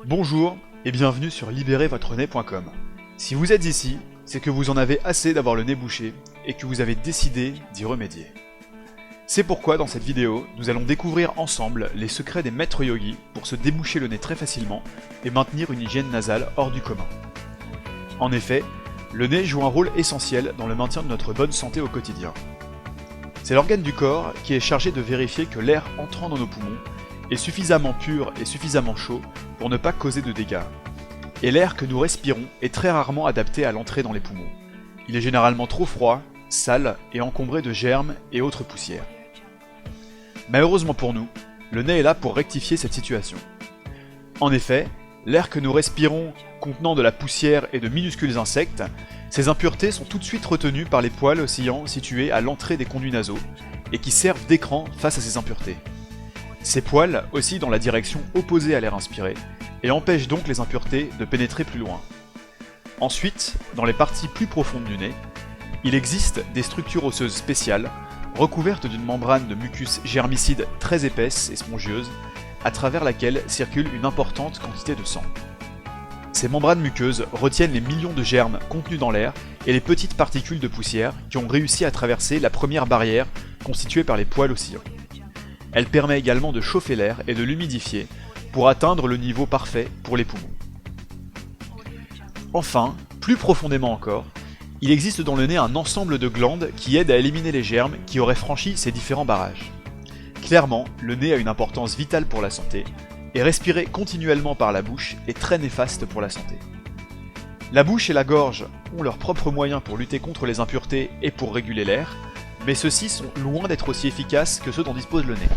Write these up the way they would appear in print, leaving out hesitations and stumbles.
Bonjour et bienvenue sur libérezvotrenez.com. Si vous êtes ici, c'est que vous en avez assez d'avoir le nez bouché et que vous avez décidé d'y remédier. C'est pourquoi dans cette vidéo, nous allons découvrir ensemble les secrets des maîtres yogis pour se déboucher le nez très facilement et maintenir une hygiène nasale hors du commun. En effet, le nez joue un rôle essentiel dans le maintien de notre bonne santé au quotidien. C'est l'organe du corps qui est chargé de vérifier que l'air entrant dans nos poumons est suffisamment pur et suffisamment chaud pour ne pas causer de dégâts. Et l'air que nous respirons est très rarement adapté à l'entrée dans les poumons. Il est généralement trop froid, sale et encombré de germes et autres poussières. Mais heureusement pour nous, le nez est là pour rectifier cette situation. En effet, l'air que nous respirons contenant de la poussière et de minuscules insectes, ces impuretés sont tout de suite retenues par les poils oscillants situés à l'entrée des conduits nasaux et qui servent d'écran face à ces impuretés. Ces poils oscillent dans la direction opposée à l'air inspiré et empêchent donc les impuretés de pénétrer plus loin. Ensuite, dans les parties plus profondes du nez, il existe des structures osseuses spéciales recouvertes d'une membrane de mucus germicide très épaisse et spongieuse à travers laquelle circule une importante quantité de sang. Ces membranes muqueuses retiennent les millions de germes contenus dans l'air et les petites particules de poussière qui ont réussi à traverser la première barrière constituée par les poils oscillants. Elle permet également de chauffer l'air et de l'humidifier pour atteindre le niveau parfait pour les poumons. Enfin, plus profondément encore, il existe dans le nez un ensemble de glandes qui aident à éliminer les germes qui auraient franchi ces différents barrages. Clairement, le nez a une importance vitale pour la santé, et respirer continuellement par la bouche est très néfaste pour la santé. La bouche et la gorge ont leurs propres moyens pour lutter contre les impuretés et pour réguler l'air, mais ceux-ci sont loin d'être aussi efficaces que ceux dont dispose le nez.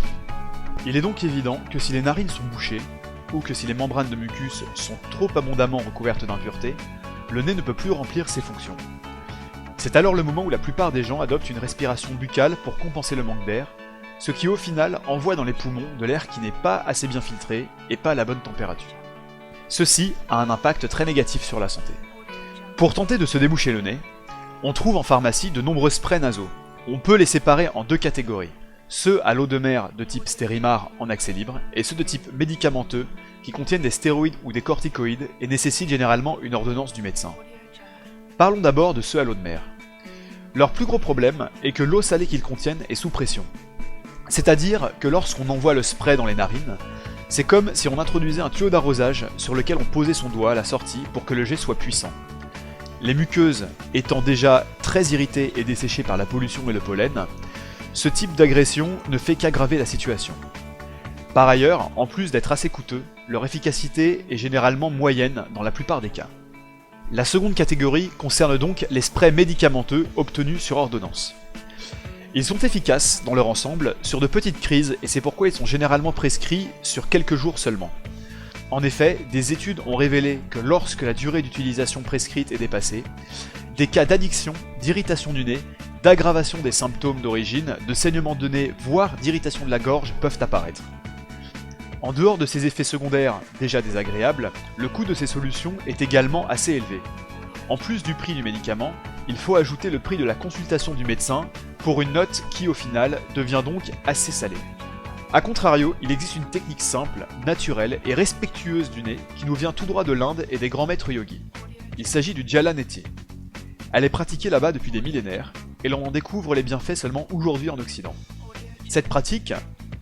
Il est donc évident que si les narines sont bouchées, ou que si les membranes de mucus sont trop abondamment recouvertes d'impuretés, le nez ne peut plus remplir ses fonctions. C'est alors le moment où la plupart des gens adoptent une respiration buccale pour compenser le manque d'air, ce qui au final envoie dans les poumons de l'air qui n'est pas assez bien filtré et pas à la bonne température. Ceci a un impact très négatif sur la santé. Pour tenter de se déboucher le nez, on trouve en pharmacie de nombreux sprays nasaux. On peut les séparer en deux catégories, ceux à l'eau de mer de type Stérimar en accès libre et ceux de type médicamenteux qui contiennent des stéroïdes ou des corticoïdes et nécessitent généralement une ordonnance du médecin. Parlons d'abord de ceux à l'eau de mer. Leur plus gros problème est que l'eau salée qu'ils contiennent est sous pression. C'est-à-dire que lorsqu'on envoie le spray dans les narines, c'est comme si on introduisait un tuyau d'arrosage sur lequel on posait son doigt à la sortie pour que le jet soit puissant. Les muqueuses étant déjà très irritées et desséchées par la pollution et le pollen, ce type d'agression ne fait qu'aggraver la situation. Par ailleurs, en plus d'être assez coûteux, leur efficacité est généralement moyenne dans la plupart des cas. La seconde catégorie concerne donc les sprays médicamenteux obtenus sur ordonnance. Ils sont efficaces dans leur ensemble sur de petites crises et c'est pourquoi ils sont généralement prescrits sur quelques jours seulement. En effet, des études ont révélé que lorsque la durée d'utilisation prescrite est dépassée, des cas d'addiction, d'irritation du nez, d'aggravation des symptômes d'origine, de saignement de nez, voire d'irritation de la gorge peuvent apparaître. En dehors de ces effets secondaires déjà désagréables, le coût de ces solutions est également assez élevé. En plus du prix du médicament, il faut ajouter le prix de la consultation du médecin pour une note qui au final devient donc assez salée. A contrario, il existe une technique simple, naturelle et respectueuse du nez qui nous vient tout droit de l'Inde et des grands maîtres yogis. Il s'agit du Jala Neti. Elle est pratiquée là-bas depuis des millénaires et l'on en découvre les bienfaits seulement aujourd'hui en Occident. Cette pratique,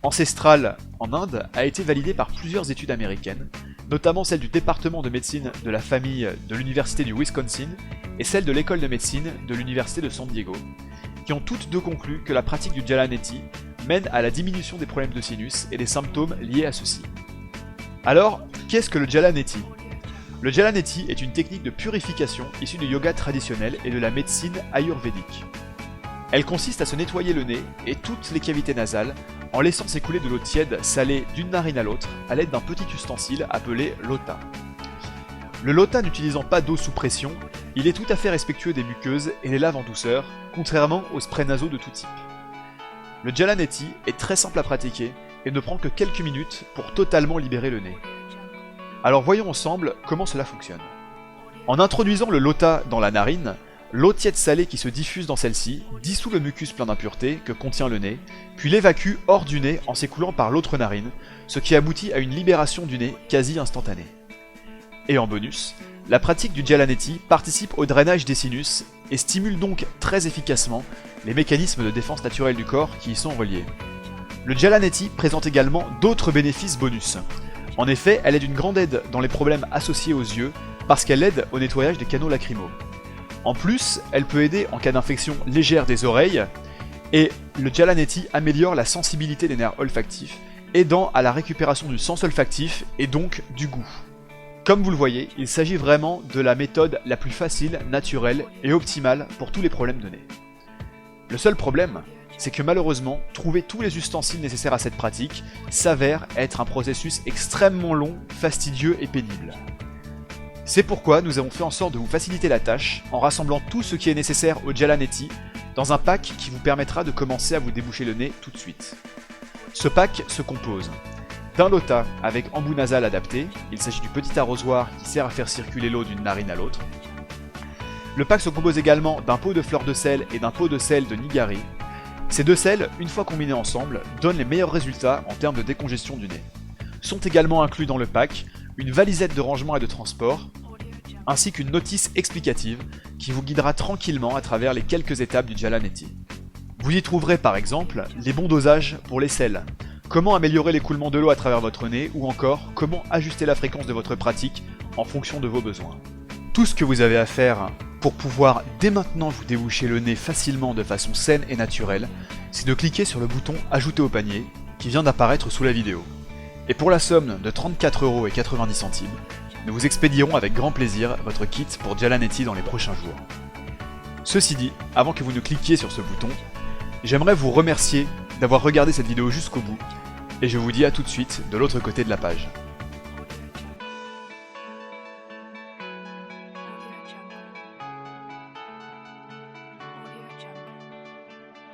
ancestrale en Inde, a été validée par plusieurs études américaines, notamment celle du département de médecine de la famille de l'université du Wisconsin et celle de l'école de médecine de l'université de San Diego, qui ont toutes deux conclu que la pratique du Jala Neti mène à la diminution des problèmes de sinus et des symptômes liés à ceux-ci. Alors, qu'est-ce que le Jala Neti ? Le Jala Neti est une technique de purification issue du yoga traditionnel et de la médecine ayurvédique. Elle consiste à se nettoyer le nez et toutes les cavités nasales en laissant s'écouler de l'eau tiède salée d'une narine à l'autre à l'aide d'un petit ustensile appelé lota. Le lota n'utilisant pas d'eau sous pression, il est tout à fait respectueux des muqueuses et les lave en douceur, contrairement aux sprays nasaux de tout type. Le Jala Neti est très simple à pratiquer et ne prend que quelques minutes pour totalement libérer le nez. Alors voyons ensemble comment cela fonctionne. En introduisant le lota dans la narine, l'eau tiède salée qui se diffuse dans celle-ci dissout le mucus plein d'impuretés que contient le nez, puis l'évacue hors du nez en s'écoulant par l'autre narine, ce qui aboutit à une libération du nez quasi instantanée. Et en bonus, la pratique du Jalanetti participe au drainage des sinus et stimule donc très efficacement les mécanismes de défense naturelle du corps qui y sont reliés. Le Jalanetti présente également d'autres bénéfices bonus. En effet, elle est d'une grande aide dans les problèmes associés aux yeux parce qu'elle aide au nettoyage des canaux lacrymaux. En plus, elle peut aider en cas d'infection légère des oreilles, et le Jalanetti améliore la sensibilité des nerfs olfactifs, aidant à la récupération du sens olfactif et donc du goût. Comme vous le voyez, il s'agit vraiment de la méthode la plus facile, naturelle et optimale pour tous les problèmes de nez. Le seul problème, c'est que malheureusement, trouver tous les ustensiles nécessaires à cette pratique s'avère être un processus extrêmement long, fastidieux et pénible. C'est pourquoi nous avons fait en sorte de vous faciliter la tâche en rassemblant tout ce qui est nécessaire au Jalanetti dans un pack qui vous permettra de commencer à vous déboucher le nez tout de suite. Ce pack se compose d'un lota avec embout nasal adapté, il s'agit du petit arrosoir qui sert à faire circuler l'eau d'une narine à l'autre. Le pack se compose également d'un pot de fleur de sel et d'un pot de sel de Nigari. Ces deux sels, une fois combinés ensemble, donnent les meilleurs résultats en termes de décongestion du nez. Sont également inclus dans le pack une valisette de rangement et de transport, ainsi qu'une notice explicative qui vous guidera tranquillement à travers les quelques étapes du Jalanetti. Vous y trouverez par exemple les bons dosages pour les sels, comment améliorer l'écoulement de l'eau à travers votre nez ou encore comment ajuster la fréquence de votre pratique en fonction de vos besoins. Tout ce que vous avez à faire pour pouvoir dès maintenant vous déboucher le nez facilement de façon saine et naturelle, c'est de cliquer sur le bouton Ajouter au panier qui vient d'apparaître sous la vidéo. Et pour la somme de 34,90€, nous vous expédierons avec grand plaisir votre kit pour Jalanetti dans les prochains jours. Ceci dit, avant que vous ne cliquiez sur ce bouton, j'aimerais vous remercier d'avoir regardé cette vidéo jusqu'au bout, et je vous dis à tout de suite de l'autre côté de la page.